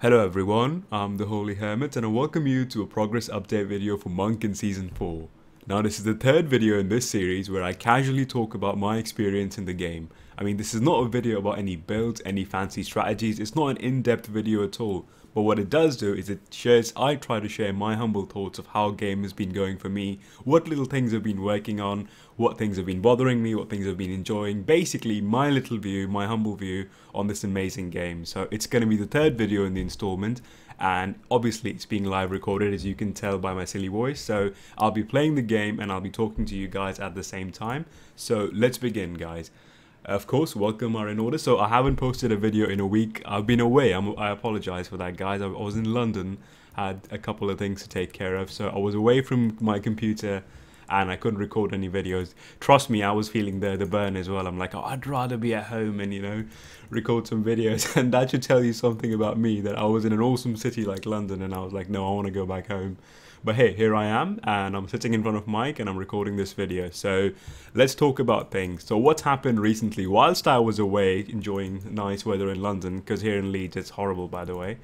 Hello everyone, I'm the Holy Hermit and I welcome you to a progress update video for Monk in Season 4. Now this is the third video in this series where I casually talk about my experience in the game. I mean, this is not a video about any builds, any fancy strategies, it's not an in-depth video at all. But what it does do is I try to share my humble thoughts of how game has been going for me, what little things I've been working on, what things have been bothering me, what things I've been enjoying. Basically, my little view, my humble view on this amazing game. So it's going to be the third video in the installment, and obviously it's being live recorded, as you can tell by my silly voice. So I'll be playing the game and I'll be talking to you guys at the same time. So let's begin, guys. Of course, welcome are in order. So I haven't posted a video in a week. I've been away. I apologize for that, guys. I was in London, had a couple of things to take care of. So I was away from my computer and I couldn't record any videos. Trust me, I was feeling the burn as well. I'm like, oh, I'd rather be at home and, you know, record some videos. And that should tell you something about me, that I was in an awesome city like London and I was like, no, I want to go back home. But hey, here I am and I'm sitting in front of Mike and I'm recording this video. So let's talk about things. So what's happened recently? Whilst I was away enjoying nice weather in London, because here in Leeds it's horrible, by the way.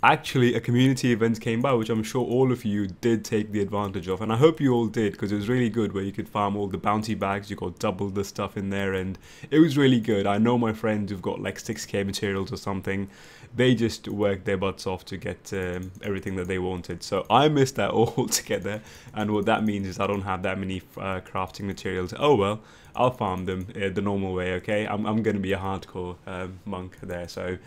Actually, a community event came by, which I'm sure all of you did take the advantage of, and I hope you all did, because it was really good, where you could farm all the bounty bags. You got double the stuff in there and it was really good. I know my friends who've got like 6k materials or something, they just worked their butts off to get everything that they wanted. So I missed that all together, and what that means is I don't have that many crafting materials. Oh well, I'll farm them the normal way, okay? I'm going to be a hardcore monk there, so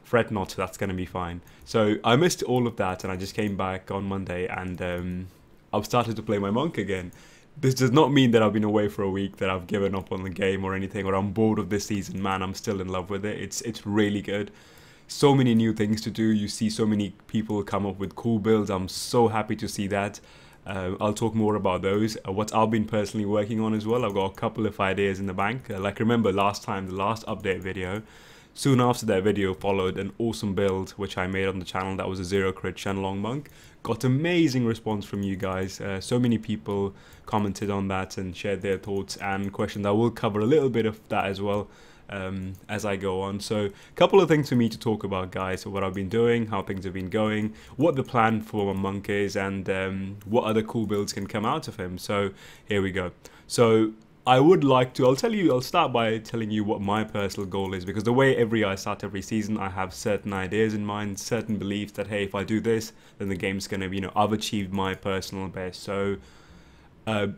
fret not, that's going to be fine. So I missed all of that and I just came back on Monday and I've started to play my monk again. This does not mean that I've been away for a week, that I've given up on the game or anything, or I'm bored of this season. Man, I'm still in love with it. It's really good. So many new things to do. You see so many people come up with cool builds. I'm so happy to see that. I'll talk more about those. What I've been personally working on as well. I've got a couple of ideas in the bank. Like remember last time, the last update video, soon after that video followed an awesome build which I made on the channel. That was a 0 crit Shenlong monk. Got amazing response from you guys. So many people commented on that and shared their thoughts and questions. I will cover a little bit of that as well as I go on. So a couple of things for me to talk about, guys. So what I've been doing, how things have been going, what the plan for my monk is, and what other cool builds can come out of him. So here we go. So I would like to, I'll start by telling you what my personal goal is, because the way I start every season, I have certain ideas in mind, certain beliefs that, hey, if I do this, then the game's gonna be, you know, I've achieved my personal best. So,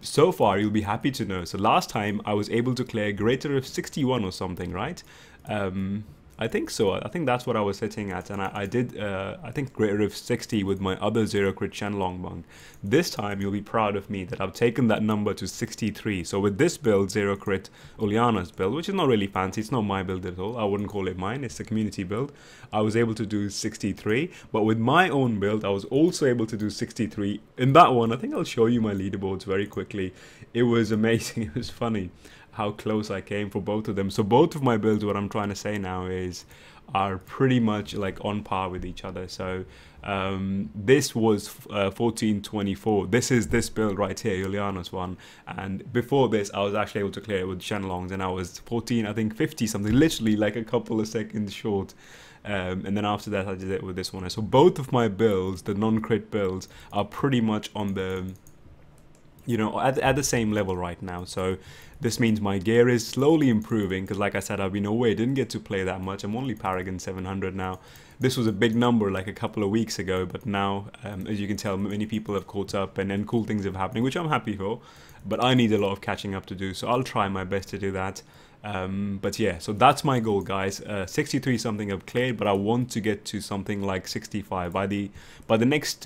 so far, you'll be happy to know. So last time, I was able to clear greater of 61 or something, right? I think so. I think that's what I was sitting at, and I did, I think, greater of 60 with my other 0 crit Shenlong monk. This time, you'll be proud of me that I've taken that number to 63. So with this build, 0 crit Uliana's build, which is not really fancy, it's not my build at all, I wouldn't call it mine, it's a community build, I was able to do 63. But with my own build, I was also able to do 63. In that one, I think I'll show you my leaderboards very quickly. It was amazing, it was funny how close I came for both of them. So both of my builds, what I'm trying to say now is, are pretty much like on par with each other. So this was 1424. This is this build right here, Juliana's one, and before this I was actually able to clear it with Shenlongs and I was 14, I think 50 something, literally like a couple of seconds short. And then after that I did it with this one. So both of my builds, the non-crit builds, are pretty much on the, you know, at the same level right now. So this means my gear is slowly improving, because like I said, I've been away, didn't get to play that much. I'm only Paragon 700 now. This was a big number like a couple of weeks ago, but now, as you can tell, many people have caught up and then cool things are happening, which I'm happy for, but I need a lot of catching up to do, so I'll try my best to do that. But yeah, so that's my goal, guys. 63 something I've cleared, but I want to get to something like 65 by the next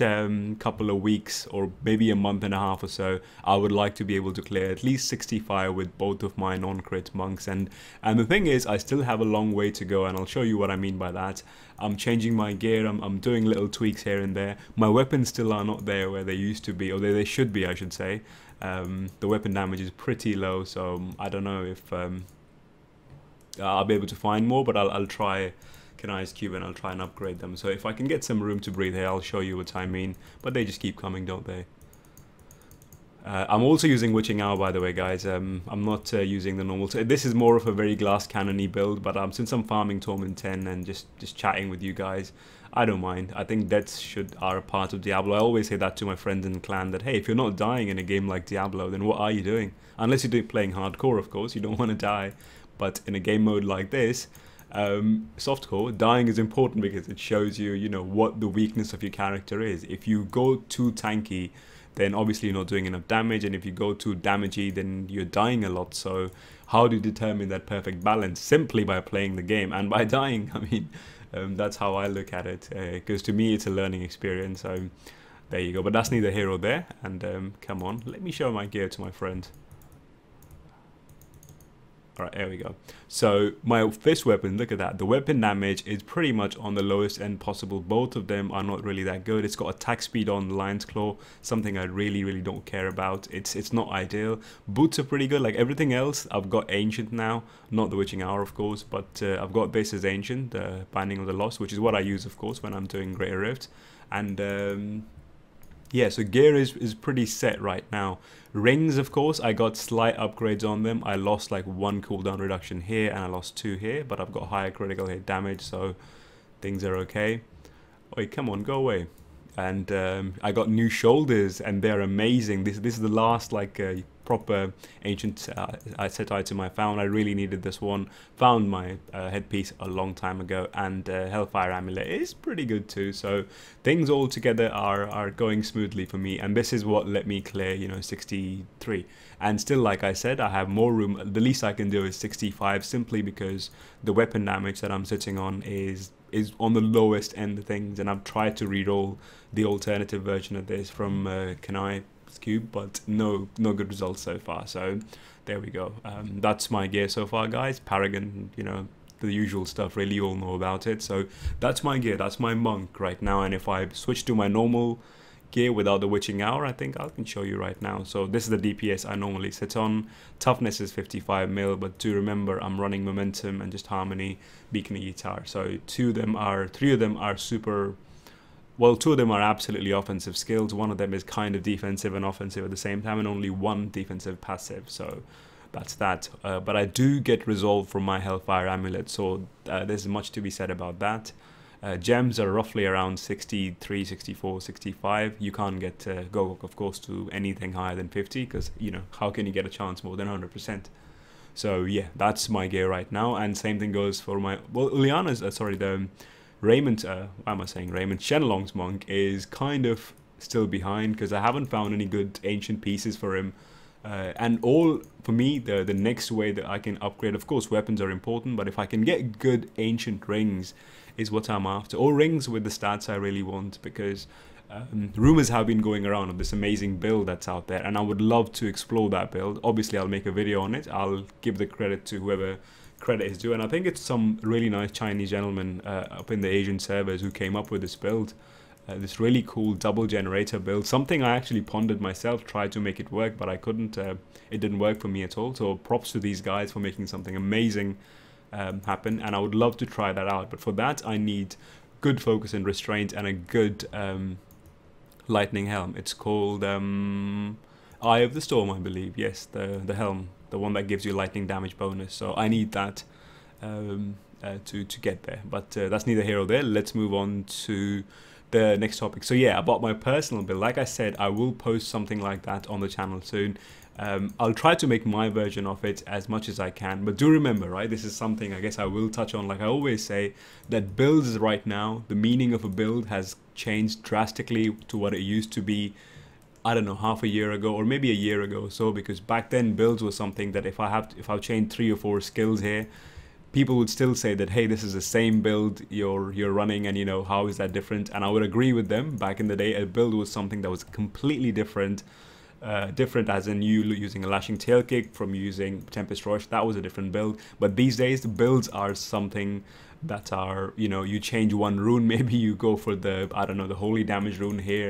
couple of weeks, or maybe a month and a half or so. I would like to be able to clear at least 65 with both of my non-crit monks, and the thing is, I still have a long way to go, and I'll show you what I mean by that. I'm changing my gear, I'm doing little tweaks here and there. My weapons still are not there where they used to be, or they should be, I should say. The weapon damage is pretty low, so I don't know if I'll be able to find more, but I'll try an ice cube and I'll try and upgrade them. So if I can get some room to breathe here, I'll show you what I mean. But they just keep coming, don't they? I'm also using Witching Hour, by the way, guys. I'm not using the normal. This is more of a very glass cannon-y build, but since I'm farming Torment 10 and just chatting with you guys, I don't mind. I think deaths are a part of Diablo. I always say that to my friends in the clan, that hey, if you're not dying in a game like Diablo, then what are you doing? Unless you're playing hardcore, of course, you don't want to die. But in a game mode like this, softcore, dying is important because it shows you, you know, what the weakness of your character is. If you go too tanky, then obviously you're not doing enough damage, and if you go too damagey, then you're dying a lot. So how do you determine that perfect balance? Simply by playing the game and by dying. I mean, that's how I look at it, because to me it's a learning experience. So there you go, but that's neither here or there. And come on, let me show my gear to my friend. Alright, there we go. So my fist weapon, look at that. The weapon damage is pretty much on the lowest end possible. Both of them are not really that good. It's got attack speed on the Lion's Claw, something I really don't care about. It's not ideal. Boots are pretty good. Like everything else, I've got Ancient now. Not the Witching Hour, of course, but I've got this as Ancient, Binding of the Lost, which is what I use, of course, when I'm doing Greater Rift. And yeah, so gear is pretty set right now. Rings, of course, I got slight upgrades on them. I lost like 1 cooldown reduction here and I lost 2 here, but I've got higher critical hit damage, so things are okay. Wait, come on, go away. And I got new shoulders and they're amazing. This is the last like proper ancient set item I found. I really needed this one. Found my headpiece a long time ago, and Hellfire Amulet is pretty good too. So things all together are going smoothly for me, and this is what let me clear, you know, 63. And still, like I said, I have more room. The least I can do is 65, simply because the weapon damage that I'm sitting on is on the lowest end of things, and I've tried to reroll the alternative version of this from Kanai Cube, but no good results so far. So there we go. That's my gear so far, guys. Paragon, you know, the usual stuff, really, you all know about it. So that's my gear, that's my monk right now. And if I switch to my normal gear without the Witching Hour, I think I can show you right now. So this is the DPS I normally sit on. Toughness is 55 mil, but do remember I'm running Momentum and just Harmony, Beacon, and Guitar. So three of them are super, well, 2 of them are absolutely offensive skills. 1 of them is kind of defensive and offensive at the same time, and only 1 defensive passive. So that's that. But I do get resolve from my Hellfire Amulet, so there's much to be said about that. Gems are roughly around 63, 64, 65. You can't get Gogok, of course, to anything higher than 50, because, you know, how can you get a chance more than 100%? So yeah, that's my gear right now, and same thing goes for my, well, Uliana's, the Raymond, why am I saying Raymond? Shenlong's monk is kind of still behind, because I haven't found any good ancient pieces for him. And all, for me, the next way that I can upgrade, of course, weapons are important, but if I can get good ancient rings is what I'm after. Or rings with the stats I really want, because rumors have been going around of this amazing build that's out there, and I would love to explore that build. Obviously, I'll make a video on it. I'll give the credit to whoever credit is due, and I think it's some really nice Chinese gentleman up in the Asian servers who came up with this build. This really cool double generator build, something I actually pondered myself, tried to make it work, but I couldn't. It didn't work for me at all. So props to these guys for making something amazing happen, and I would love to try that out. But for that, I need good focus and restraint and a good lightning helm. It's called Eye of the Storm, I believe. Yes, the helm, the one that gives you lightning damage bonus. So I need that to get there. But that's neither here or there. Let's move on to the next topic. So yeah, about my personal build, like I said, I will post something like that on the channel soon. I'll try to make my version of it as much as I can, but do remember, right, this is something I guess I will touch on, like I always say, that builds right now, the meaning of a build has changed drastically to what it used to be, I don't know, half a year ago or maybe a year ago or so, because back then builds was something that if I change 3 or 4 skills here, people would still say that, hey, this is the same build you're running, and you know, how is that different? And I would agree with them. Back in the day, a build was something that was completely different. Different as in you using a Lashing Tail Kick from using Tempest Rush. That was a different build. But these days, the builds are something that are, you know, you change one rune, maybe you go for the, I don't know, the holy damage rune here,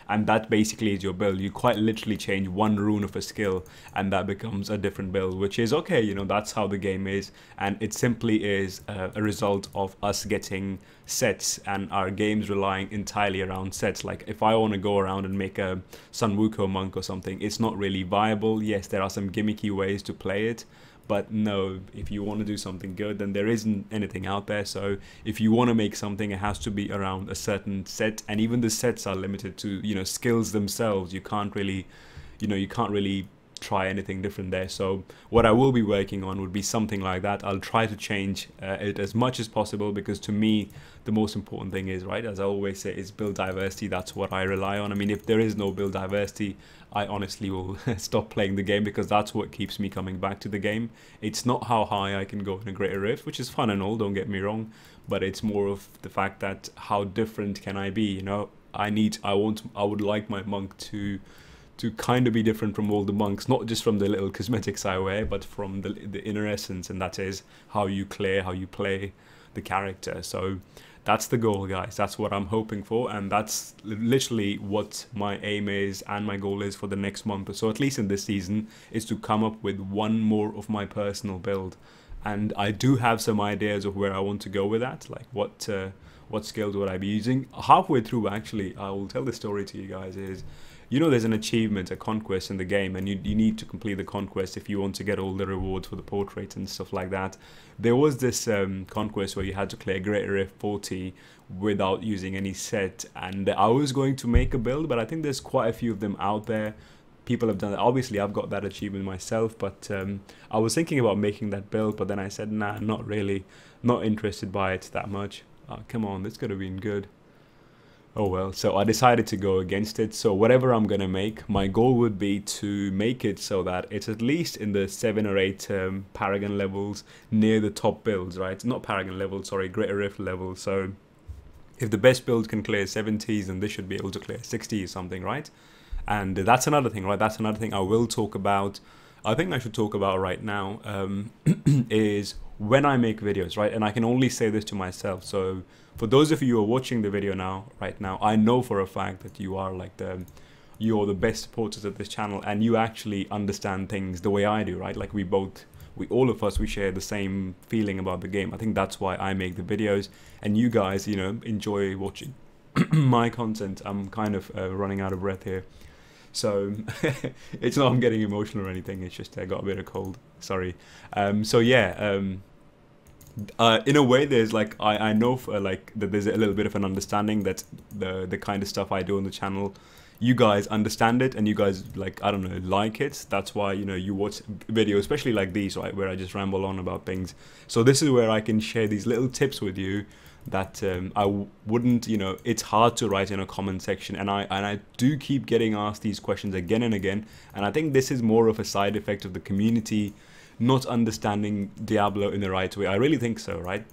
and that basically is your build. You quite literally change one rune of a skill and that becomes a different build, which is okay, you know, that's how the game is, and it simply is a result of us getting sets and our games relying entirely around sets. Like if I want to go around and make a Sun Wukong monk or something, it's not really viable. Yes, there are some gimmicky ways to play it, but no, if you want to do something good, then there isn't anything out there. So if you want to make something, it has to be around a certain set, and even the sets are limited to, you know, skills themselves. You can't really, you know, you can't really try anything different there. So what I will be working on would be something like that. I'll try to change it as much as possible, because to me the most important thing is, right, as I always say, is build diversity. That's what I rely on. I mean, if there is no build diversity, I honestly will stop playing the game, because that's what keeps me coming back to the game. It's not how high I can go in a greater rift, which is fun and all, don't get me wrong, but it's more of the fact that how different can I be, you know. I would like my monk to kind of be different from all the monks, not just from the little cosmetics I wear, but from the inner essence, and that is how you clear, how you play the character. So that's the goal, guys. That's what I'm hoping for, and that's literally what my aim is and my goal is for the next month or so, at least in this season, is to come up with one more of my personal build. And I do have some ideas of where I want to go with that, like what skills would I be using. Halfway through, actually, I will tell the story to you guys, is, you know, there's an achievement, a conquest in the game, and you need to complete the conquest if you want to get all the rewards for the portrait and stuff like that. There was this conquest where you had to clear Greater Rift 40 without using any set, and I was going to make a build, but I think there's quite a few of them out there. People have done it. Obviously, I've got that achievement myself, but I was thinking about making that build, but then I said, nah, not really, not interested by it that much. Oh, come on, this could have been good. Oh well, so I decided to go against it. So whatever I'm gonna make, my goal would be to make it so that it's at least in the 7 or 8 Paragon levels, near the top builds, right? Not Paragon levels, sorry, Greater Rift levels. So if the best build can clear 70s, then this should be able to clear 60 or something, right? And that's another thing, right? That's another thing I will talk about. I think I should talk about right now is when I make videos, right? And I can only say this to myself. So for those of you who are watching the video now, right now, I know for a fact that you are like you're the best supporters of this channel, and you actually understand things the way I do, right? Like all of us, we share the same feeling about the game. I think that's why I make the videos, and you guys, you know, enjoy watching my content. I'm kind of running out of breath here. So it's not I'm getting emotional or anything, it's just I got a bit of cold, sorry. So yeah, in a way there's like, I know for like that there's a little bit of an understanding that the kind of stuff I do on the channel, you guys understand it, and you guys, like, I don't know, like it. That's why, you know, you watch videos, especially like these, right, where I just ramble on about things. So this is where I can share these little tips with you that I wouldn't, you know, it's hard to write in a comment section, and I do keep getting asked these questions again and again, and I think this is more of a side effect of the community not understanding Diablo in the right way. I really think so, right?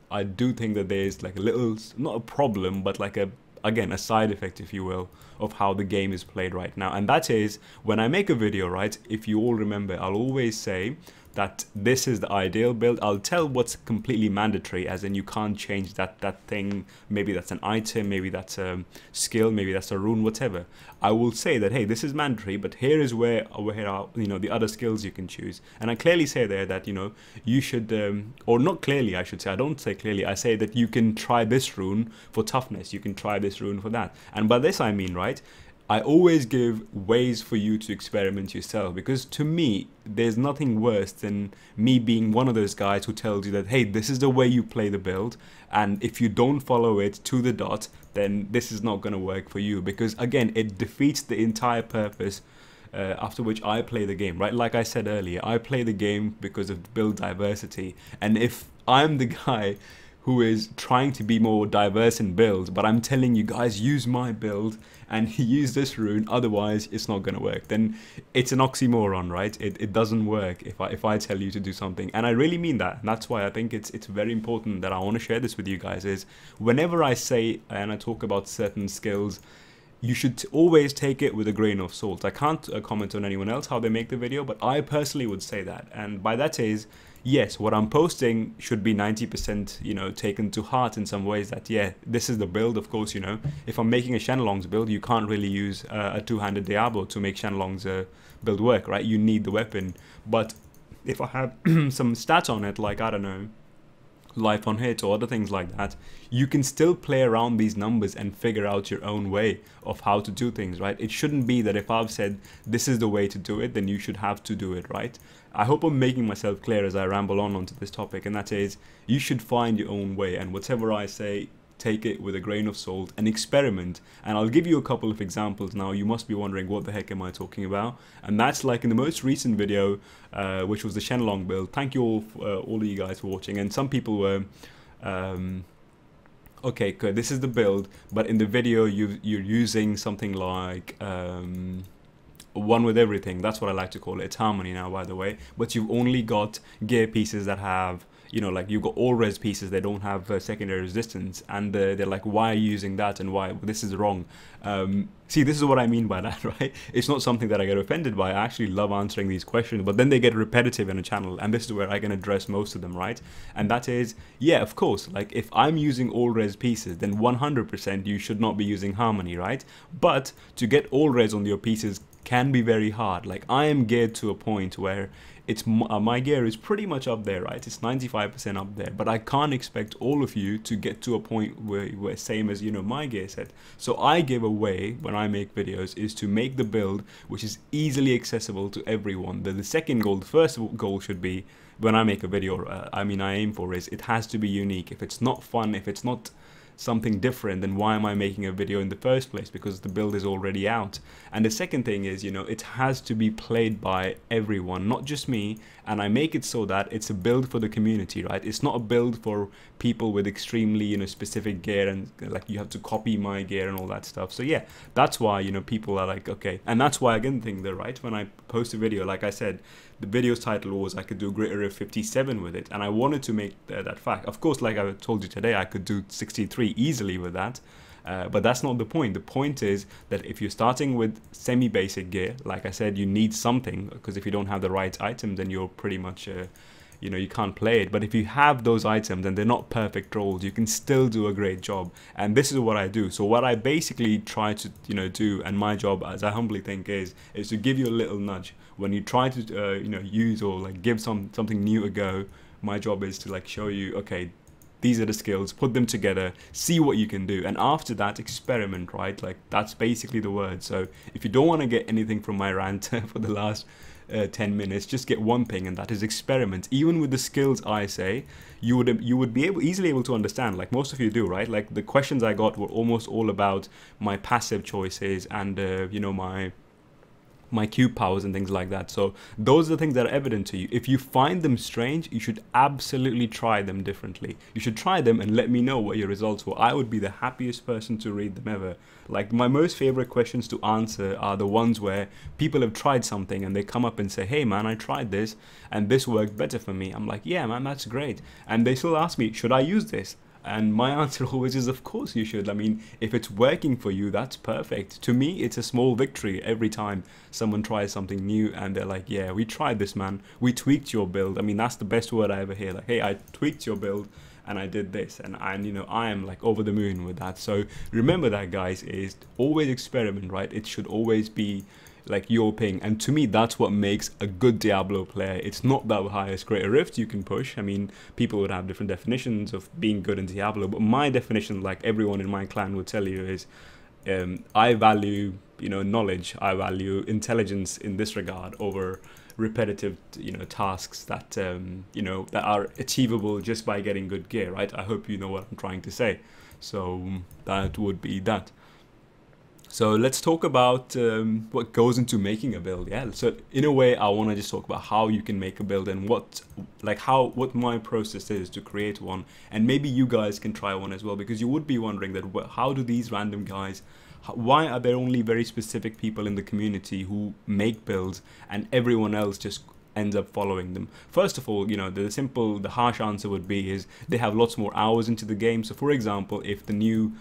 I do think that there's like a little, not a problem, but like again, a side effect, if you will, of how the game is played right now. And that is, when I make a video, right, if you all remember, I'll always say that this is the ideal build. I'll tell what's completely mandatory, as in you can't change that thing. Maybe that's an item, maybe that's a skill, maybe that's a rune, whatever. I will say that, hey, this is mandatory, but here is where are, you know, the other skills you can choose. And I clearly say there that, you know, you should, or not clearly, I should say, I don't say clearly, I say that you can try this rune for toughness, you can try this rune for that. And by this I mean, right, I always give ways for you to experiment yourself, because to me, there's nothing worse than me being one of those guys who tells you that, hey, this is the way you play the build, and if you don't follow it to the dot, then this is not going to work for you, because again, it defeats the entire purpose after which I play the game, right? Like I said earlier, I play the game because of build diversity, and if I'm the guy who is trying to be more diverse in builds, but I'm telling you guys, use my build and use this rune, otherwise it's not going to work, then it's an oxymoron, right? It doesn't work if I tell you to do something, and I really mean that. And that's why I think it's very important that I want to share this with you guys, is whenever I say and I talk about certain skills, you should always take it with a grain of salt. I can't comment on anyone else how they make the video, but I personally would say that, and by that is, yes, what I'm posting should be 90%, you know, taken to heart in some ways, that, yeah, this is the build. Of course, you know, if I'm making a Shenlong's build, you can't really use a two-handed Diablo to make Shenlong's build work, right? You need the weapon. But if I have some stats on it, like, I don't know, life on hit or other things like that, you can still play around these numbers and figure out your own way of how to do things, right? It shouldn't be that if I've said this is the way to do it, then you should have to do it, right? I hope I'm making myself clear as I ramble on onto this topic, and that is, you should find your own way, and whatever I say, take it with a grain of salt and experiment. And I'll give you a couple of examples now. You must be wondering, what the heck am I talking about? And that's like in the most recent video, which was the Shenlong build. Thank you all of you guys for watching. And some people were okay, good, this is the build, but in the video you're using something like one with everything. That's what I like to call it. It's harmony now, by the way, but you've only got gear pieces that have, you know, like, you've got all res pieces, they don't have secondary resistance, and they're like, why are you using that, and why, this is wrong. See, this is what I mean by that, right? It's not something that I get offended by. I actually love answering these questions, but then they get repetitive in a channel, and this is where I can address most of them, right? And that is, yeah, of course, like, if I'm using all res pieces, then 100% you should not be using harmony, right? But to get all res on your pieces can be very hard. Like, I am geared to a point where it's my gear is pretty much up there, right? It's 95% up there, but I can't expect all of you to get to a point where same as, you know, my gear set. So I give away, when I make videos, is to make the build which is easily accessible to everyone. The second goal, the first goal should be, when I make a video, I aim for, is it has to be unique. If it's not fun, if it's not something different, then why am I making a video in the first place? Because the build is already out. And the second thing is, you know, it has to be played by everyone, not just me. And I make it so that it's a build for the community, right? It's not a build for people with extremely, you know, specific gear, and like, you have to copy my gear and all that stuff. So yeah, that's why, you know, people are like, okay. And that's why, again, think that, right, when I post a video, like I said, the video's title was I could do Greater of 57 with it, and I wanted to make that fact. Of course, like I told you today, I could do 63 easily with that, but that's not the point. The point is that if you're starting with semi-basic gear, like I said, you need something, because if you don't have the right items, then you're pretty much you know, you can't play it. But if you have those items and they're not perfect rolls, you can still do a great job. And this is what I do. So what I basically try to, you know, do, and my job, as I humbly think, is to give you a little nudge when you try to you know, use or like give something new a go. My job is to like show you, okay, these are the skills, put them together, see what you can do, and after that, experiment, right? Like, that's basically the word. So if you don't want to get anything from my rant for the last 10 minutes, just get one thing, and that is experiment. Even with the skills I say, you would be easily able to understand, like most of you do, right? Like, the questions I got were almost all about my passive choices and you know, my cube powers and things like that. So those are the things that are evident to you. If you find them strange, you should absolutely try them differently. You should try them and let me know what your results were. I would be the happiest person to read them ever. Like, my most favorite questions to answer are the ones where people have tried something and they come up and say, hey man, I tried this and this worked better for me. I'm like, yeah man, that's great. And they still ask me, should I use this? And my answer always is, of course you should. I mean, if it's working for you, that's perfect. To me, it's a small victory every time someone tries something new and they're like, yeah, we tried this, man. We tweaked your build. I mean, that's the best word I ever hear. Like, hey, I tweaked your build and I did this. And you know, I am like over the moon with that. So remember that, guys, is always experiment, right? It should always be like your ping, and to me that's what makes a good Diablo player. It's not the highest Greater Rift you can push. I mean, people would have different definitions of being good in Diablo, but my definition, like everyone in my clan would tell you, is I value, you know, knowledge, I value intelligence in this regard over repetitive, you know, tasks that you know, that are achievable just by getting good gear, right? I hope you know what I'm trying to say. So that would be that. So let's talk about what goes into making a build. Yeah, so in a way I want to just talk about how you can make a build and what my process is to create one, and maybe you guys can try one as well, because you would be wondering that, well, how do these random guys, why are there only very specific people in the community who make builds and everyone else just ends up following them? First of all, you know, the harsh answer would be is they have lots more hours into the game. So for example, if the new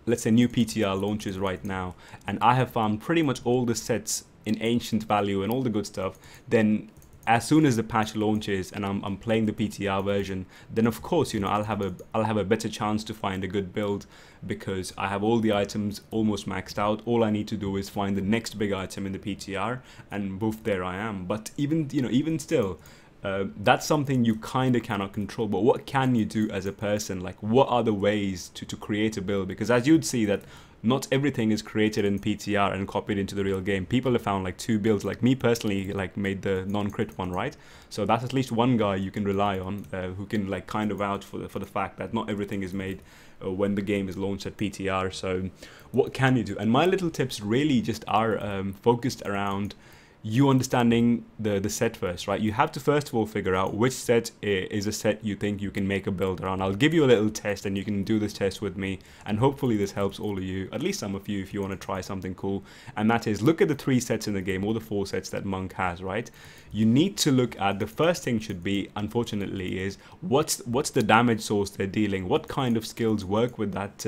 let's say new PTR launches right now, and I have found pretty much all the sets in ancient value and all the good stuff, then as soon as the patch launches and I'm playing the PTR version, then of course, you know, I'll have a better chance to find a good build, because I have all the items almost maxed out. All I need to do is find the next big item in the PTR, and boof, there I am. But even, you know, even still, that's something you kind of cannot control. But what can you do as a person? Like, what are the ways to create a build? Because as you'd see that not everything is created in PTR and copied into the real game. People have found like 2 builds. Like me personally, like made the non-crit one, right? So that's at least one guy you can rely on, who can like kind of vouch for the fact that not everything is made when the game is launched at PTR. So what can you do? And my little tips really just are focused around you understanding the set first, right? You have to first of all figure out which set is a set you think you can make a build around. I'll give you a little test and you can do this test with me, and hopefully this helps all of you, at least some of you, if you want to try something cool. And that is, look at the 3 sets in the game, or the 4 sets that Monk has, right? You need to look at, the first thing should be, unfortunately, is what's the damage source they're dealing, what kind of skills work with that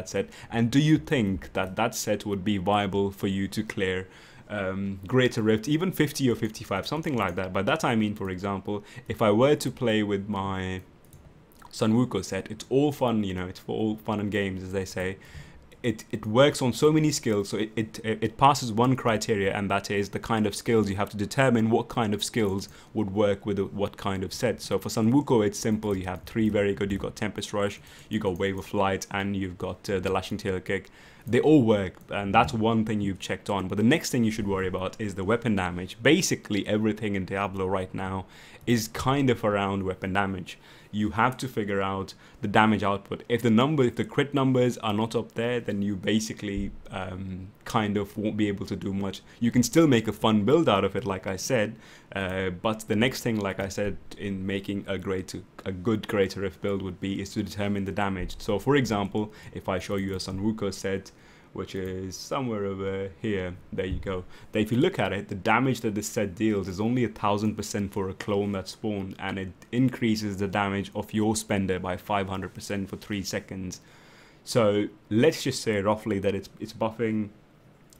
set, and do you think that set would be viable for you to clear Greater Rift, even 50 or 55, something like that. By that I mean, for example, if I were to play with my Sun Wukong set, it's all fun, you know, it's for all fun and games, as they say. It works on so many skills, so it passes one criteria, and that is the kind of skills. You have to determine what kind of skills would work with what kind of set. So for Sun Wukong, it's simple. You have 3 very good. You've got Tempest Rush, you've got Wave of Light, and you've got the Lashing Tail Kick. They all work, and that's one thing you've checked on. But the next thing you should worry about is the weapon damage. Basically, everything in Diablo right now is kind of around weapon damage. You have to figure out the damage output. If the crit numbers are not up there, then you basically kind of won't be able to do much. You can still make a fun build out of it, like I said, but the next thing, like I said, in making a good Greater Rift build is to determine the damage. So for example, if I show you a Sun Wukong set, which is somewhere over here, there you go. If you look at it, the damage that this set deals is only 1000% for a clone that's spawned, and it increases the damage of your spender by 500% for 3 seconds. So let's just say roughly that it's buffing,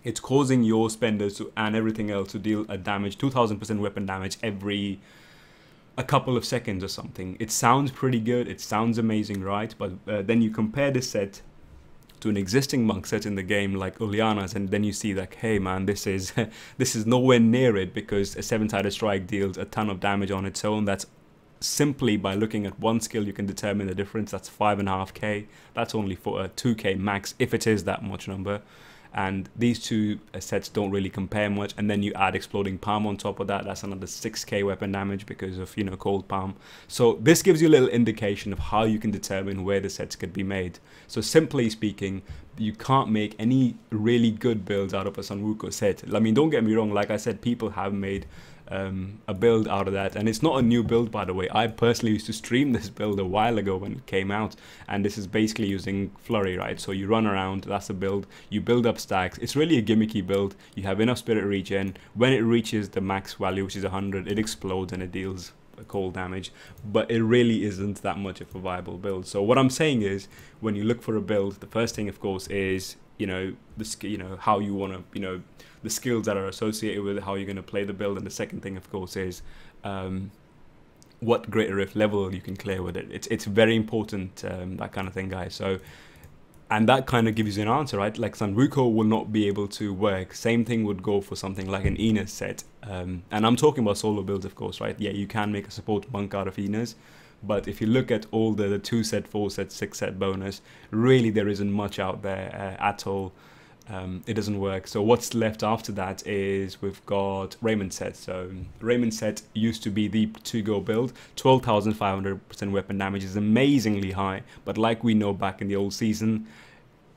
it's causing your spenders and everything else to deal a damage, 2000% weapon damage every a couple of seconds or something. It sounds pretty good, it sounds amazing, right? But then you compare this set to an existing monk set in the game like Uliana's, and then you see like, hey man, this is this is nowhere near it, because a 7-sided strike deals a ton of damage on its own. That's simply by looking at one skill you can determine the difference. That's 5.5k. That's only for a 2k max, if it is that much number. And these 2 sets don't really compare much. And then you add Exploding Palm on top of that. That's another 6k weapon damage because of, you know, Cold Palm. So this gives you a little indication of how you can determine where the sets could be made. So simply speaking, you can't make any really good builds out of a Sun Wukong set. I mean, don't get me wrong, like I said, people have made a build out of that, and it's not a new build, by the way. I personally used to stream this build a while ago when it came out, and this is basically using flurry, right? So you run around, that's a build, you build up stacks. It's really a gimmicky build. You have enough spirit regen. When it reaches the max value, which is 100, it explodes and it deals cold damage, but it really isn't that much of a viable build. So what I'm saying is, when you look for a build, the first thing of course is, you know, how you want to, you know, the skills that are associated with it, how you're going to play the build. And the second thing of course is what Greater Rift level you can clear with it. It's very important, that kind of thing, guys. So, and that kind of gives you an answer, right? Like Sun Wukong will not be able to work. Same thing would go for something like an Enos set. And I'm talking about solo builds, of course, right? Yeah, you can make a support monk out of Enos, but if you look at all the 2 set, 4 set, 6 set bonus, really there isn't much out there at all. It doesn't work. So what's left after that is we've got Raymond set. So Raymond set used to be the to-go build. 12,500% weapon damage is amazingly high, but like we know back in the old season,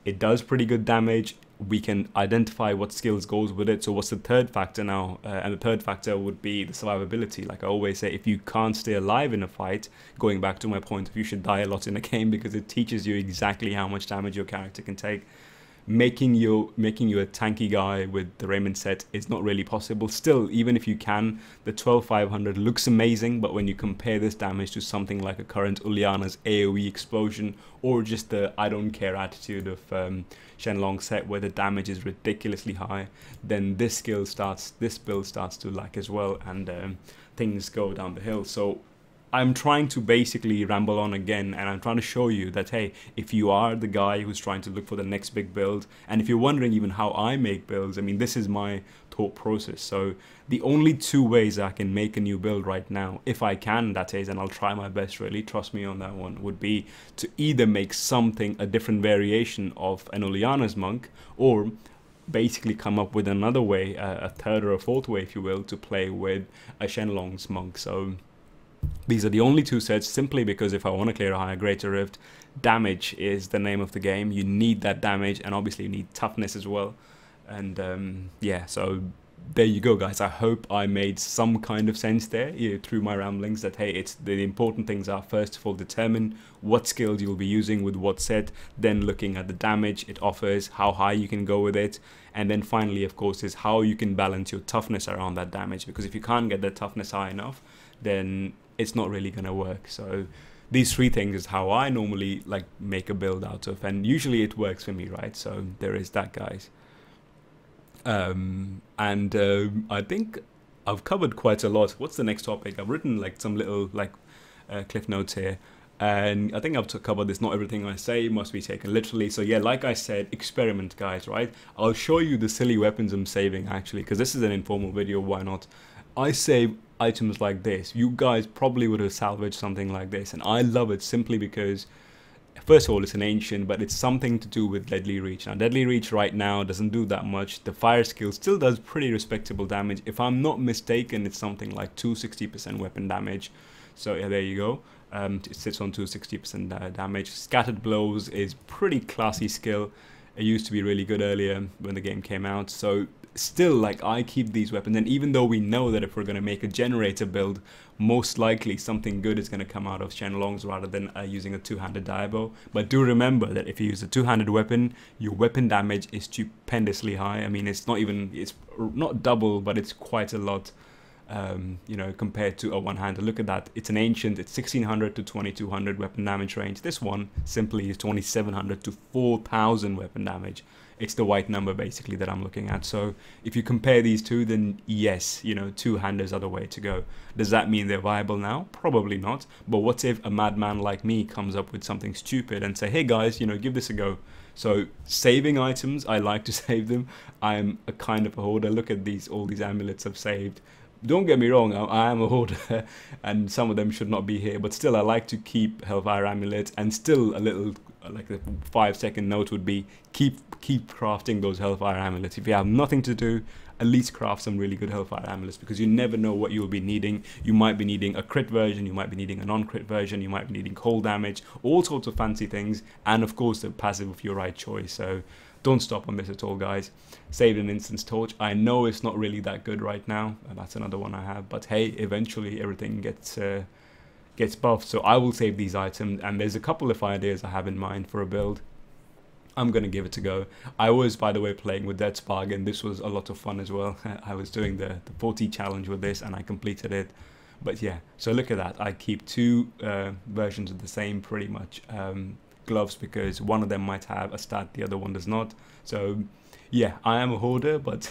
it does pretty good damage. We can identify what skills goes with it. So what's the third factor now? And the third factor would be the survivability. Like I always say, if you can't stay alive in a fight, going back to my point, you should die a lot in a game, because it teaches you exactly how much damage your character can take. making you a tanky guy with the Raymond set is not really possible. Still, even if you can, the 12,500 looks amazing, but when you compare this damage to something like a current Uliana's AoE explosion, or just the I don't care attitude of Shenlong set where the damage is ridiculously high, then this build starts to lack as well, and things go down the hill. So I'm trying to basically ramble on again, and I'm trying to show you that, hey, if you are the guy who's trying to look for the next big build, and if you're wondering even how I make builds, I mean, this is my thought process. So the only two ways I can make a new build right now, if I can, that is, and I'll try my best, really, trust me on that one, would be to either make something, a different variation of an Oleana's monk, or basically come up with another way, a third or a fourth way, if you will, to play with a Shenlong's monk. So these are the only two sets, simply because if I want to clear a higher greater rift, damage is the name of the game. You need that damage, and obviously you need toughness as well. And yeah, so there you go, guys. I hope I made some kind of sense there through my ramblings, that hey, it's the important things are, first of all, determine what skills you'll be using with what set, then looking at the damage it offers, how high you can go with it, and then finally, of course, is how you can balance your toughness around that damage, because if you can't get the toughness high enough, then it's not really going to work. So these three things is how I normally like make a build out of, and usually it works for me, right? So there is that, guys. I think I've covered quite a lot. What's the next topic? I've written like some little like cliff notes here, and I think I've covered this. Not everything I say must be taken literally. So yeah, like I said, experiment, guys, right? I'll show you the silly weapons I'm saving, actually, because this is an informal video. Why not? I save items like this. You guys probably would have salvaged something like this, and I love it simply because, first of all, it's an ancient, but it's something to do with Deadly Reach. Now, Deadly Reach right now doesn't do that much. The fire skill still does pretty respectable damage. If I'm not mistaken, it's something like 260% weapon damage. So yeah, there you go. It sits on 260% damage. Scattered Blows is pretty classy skill. It used to be really good earlier when the game came out. So still, like, I keep these weapons, and even though we know that if we're going to make a generator build, most likely something good is going to come out of Shenlongs rather than using a two-handed Diabo. But do remember that if you use a two-handed weapon, your weapon damage is stupendously high. I mean, it's not double, but it's quite a lot, you know, compared to a one-handed. Look at that. It's an ancient. It's 1600 to 2200 weapon damage range. This one simply is 2700 to 4000 weapon damage. It's the white number basically that I'm looking at. So if you compare these two, then yes, you know, two-handers are the way to go. Does that mean they're viable now? Probably not. But what if a madman like me comes up with something stupid and say, hey guys, you know, give this a go. So saving items, I like to save them. I'm a kind of a hoarder. Look at all these amulets I've saved. Don't get me wrong, I am a hoarder, and some of them should not be here, but still I like to keep Hellfire Amulets, and still a little, like a 5-second note would be, keep crafting those Hellfire Amulets. If you have nothing to do, at least craft some really good Hellfire Amulets, because you never know what you'll be needing. You might be needing a crit version, you might be needing a non-crit version, you might be needing cold damage, all sorts of fancy things, and of course the passive of your right choice. So don't stop on this at all, guys. Saved an Instance Torch. I know it's not really that good right now, and that's another one I have, but hey, eventually everything gets buffed. So I will save these items, and there's a couple of ideas I have in mind for a build. I'm gonna give it a go. I was, by the way, playing with Dead Spark, and this was a lot of fun as well. I was doing the 40 challenge with this, and I completed it. But yeah, so look at that. I keep two versions of the same, pretty much, gloves, because one of them might have a stat, the other one does not. So yeah, I am a hoarder, but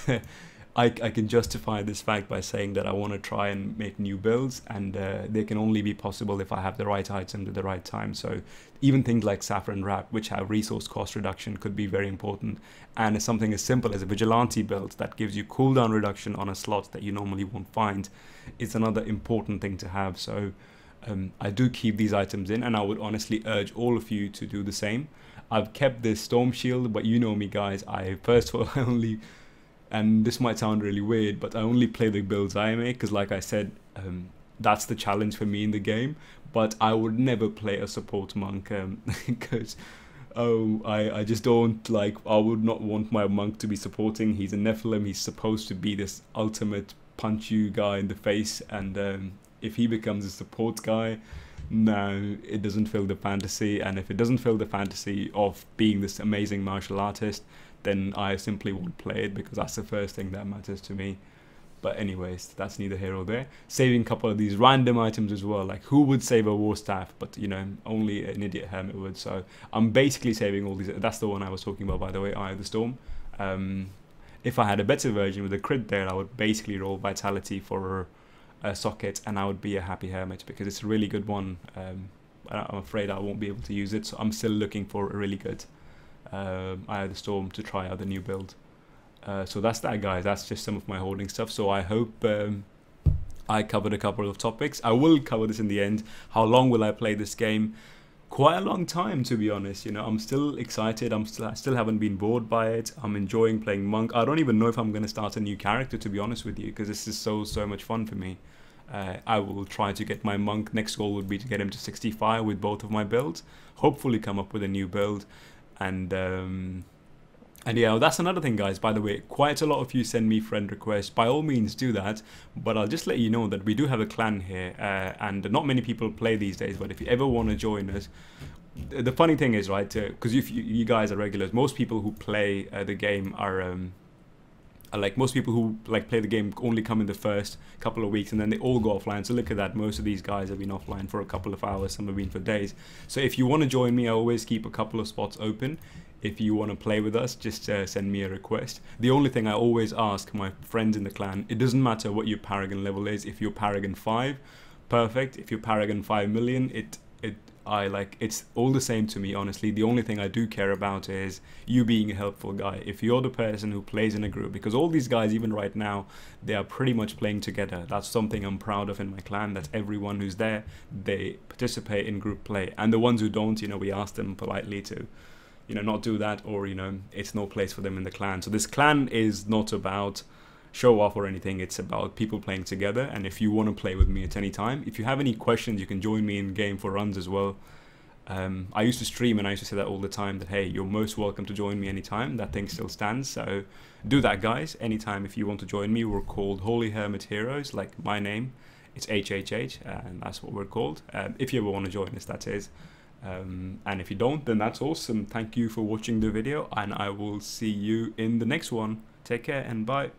I can justify this fact by saying that I want to try and make new builds, and they can only be possible if I have the right item at the right time. So even things like Saffron Wrap, which have resource cost reduction, could be very important. And something as simple as a Vigilante build that gives you cooldown reduction on a slot that you normally won't find is another important thing to have. So I do keep these items in, and I would honestly urge all of you to do the same. I've kept this Storm Shield, but you know me, guys. First of all, I only, and this might sound really weird, but I only play the builds I make, because like I said, that's the challenge for me in the game. But I would never play a support monk, because I just don't like, I would not want my monk to be supporting. He's a Nephilim. He's supposed to be this ultimate punch you guy in the face, and if he becomes a support guy, No, it doesn't fill the fantasy, and if it doesn't fill the fantasy of being this amazing martial artist, then I simply won't play it, because that's the first thing that matters to me. But anyways, that's neither here or there. Saving a couple of these random items as well. Like, who would save a war staff? But, you know, only an idiot hermit would. So I'm basically saving all these. That's the one I was talking about, by the way, Eye of the Storm. If I had a better version with a crit there, I would basically roll Vitality for a socket, and I would be a happy hermit, because it's a really good one. I'm afraid I won't be able to use it, so I'm still looking for a really good Eye of the Storm to try out the new build. So that's that, guys. That's just some of my holding stuff. So I hope I covered a couple of topics. I will cover this in the end. How long will I play this game? Quite a long time, to be honest. You know, I'm still excited. I still haven't been bored by it. I'm enjoying playing monk. I don't even know if I'm going to start a new character, to be honest with you, because this is so much fun for me. I will try to get my monk. Next goal would be to get him to 65 with both of my builds. Hopefully come up with a new build. And yeah, that's another thing, guys. By the way, quite a lot of you send me friend requests. By all means, do that. But I'll just let you know that we do have a clan here, and not many people play these days. But if you ever want to join us, the funny thing is, right? Because if you guys are regulars, most people who play the game are like, most people who like play the game only come in the first couple of weeks, and then they all go offline. So look at that, most of these guys have been offline for a couple of hours, some have been for days. So if you want to join me, I always keep a couple of spots open. If you want to play with us, just send me a request. The only thing I always ask my friends in the clan, it doesn't matter what your Paragon level is. If you're Paragon 5, perfect. If you're Paragon 5 million, it's all the same to me, honestly. The only thing I do care about is you being a helpful guy. If you're the person who plays in a group, because all these guys, even right now, they are pretty much playing together. That's something I'm proud of in my clan, that everyone who's there, they participate in group play. And the ones who don't, you know, we ask them politely to, you know, not do that, or, you know, it's no place for them in the clan. So this clan is not about show off or anything. It's about people playing together. And if you want to play with me at any time, if you have any questions, you can join me in game for runs as well. I used to stream, and I used to say that all the time, that hey, you're most welcome to join me anytime. That thing still stands, so do that, guys, anytime. If you want to join me, we're called Holy Hermit Heroes, like my name. It's HHH, and that's what we're called. If you ever want to join us, that is. And if you don't, then that's awesome. Thank you for watching the video, and I will see you in the next one. Take care and bye.